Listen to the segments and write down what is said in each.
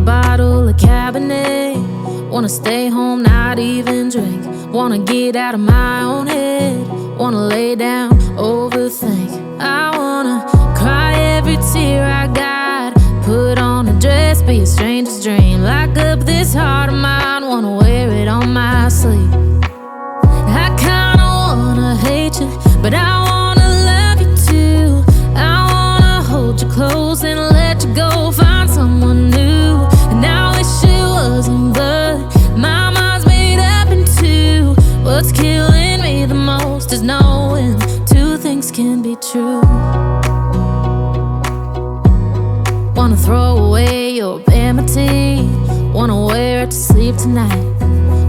bottle of Cabernet. Wanna stay home, not even drink. Wanna get out of my own head. Wanna lay down, overthink. I wanna cry every tear I got. Put on a dress, be a stranger's dream. Lock up this heart of mine, wanna wear it on my sleeve. I kinda wanna hate you, but I wanna love you too. I wanna hold you close and let you go, find someone new. And I wish it wasn't, but my mind's made up in two. What's killing me the most is knowing two things can be true. Wanna throw away your vanity. Wanna wear it to sleep tonight.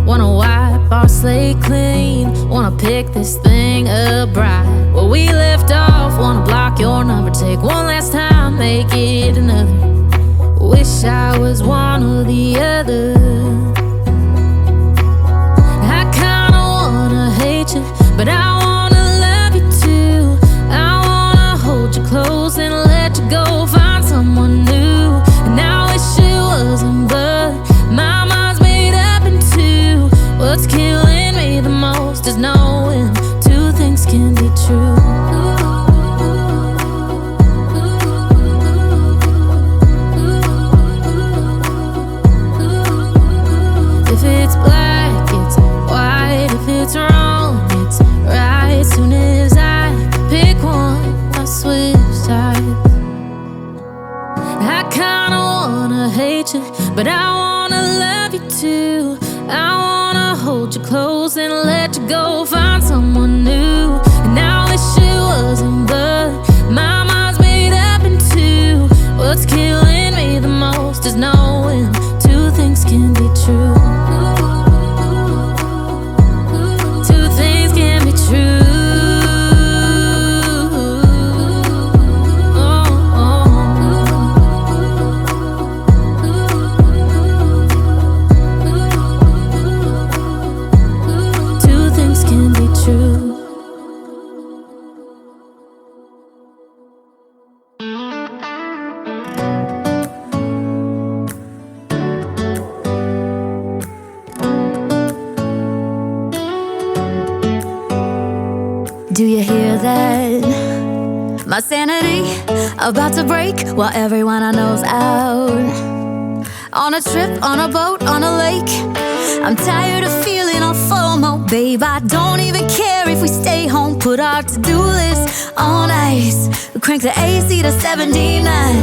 Wanna wipe our slate clean. Wanna pick this thing up right where we left off. Wanna block your number, take one last time, make it another. Wish I was one or the other. I kinda wanna hate you, but I wanna love you too. I wanna hold you close and let you go, find someone new. And I wish it wasn't, but my mind's made up in two. What's killing me the most is knowing two things can be true. If it's black, it's white. If it's wrong, it's right. Soon as I pick one, I switch sides. I kinda wanna hate you, but I wanna love you too. I wanna hold you close and let you go, find someone new. And I wish it wasn't, but my mind's made up in two. What's killing me the most is knowing two things can be true. Two things can be true. Do you hear that? My sanity about to break while everyone I know's out. On a trip, on a boat, on a lake. I'm tired of feeling all FOMO, babe. I don't even care if we stay home. Put our to-do list on ice. Crank the AC to 79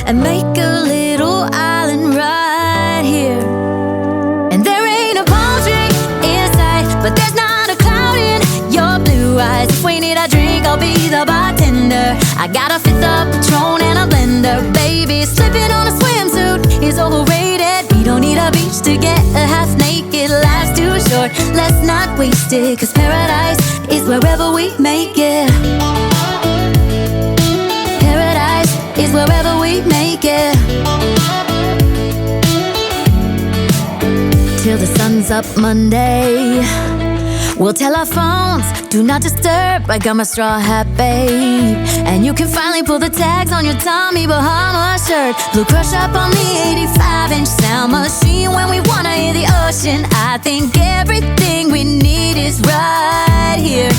and make a little island right here. And there ain't a palm tree in sight, but there's not a cloud in your blue eyes. If we need a drink, I'll be the bartender. I got a fifth of Patron and a blender. Baby, slipping on a swimsuit is overrated. We don't need a beach to get a half naked. Life's too short, let's not waste it. Cause paradise is wherever we make it. Paradise is wherever we make it. Till the sun's up Monday, we'll tell our phones, do not disturb. I got my straw hat, babe. And you can finally pull the tags on your Tommy Bahama shirt. Blue crush up on the 85-inch sound machine. When we wanna hear the ocean, I think everything we need is right here.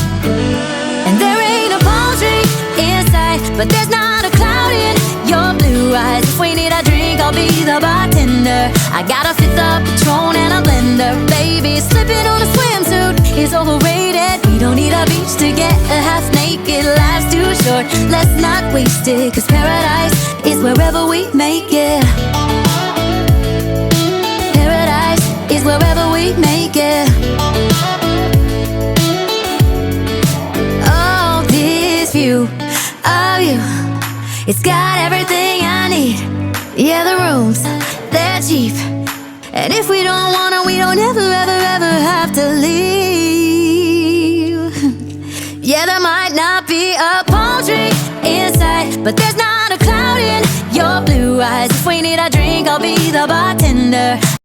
And there ain't a palm tree in sight, but there's not a cloud in your blue eyes. If we need a drink, I'll be the bartender. I got a fifth of Patron and a blender. Baby, slipping on a swimsuit is overrated. We don't need a beach to get a half naked. Life's too short, let's not waste it. Cause paradise is wherever we make it. Paradise is wherever we make it. Oh, this view of you, it's got everything I need. Yeah, the rooms, they're cheap. And if we don't want it, we don't ever, ever, ever have to leave. Yeah, there might not be a palm tree in sight, but there's not a cloud in your blue eyes. If we need a drink, I'll be the bartender.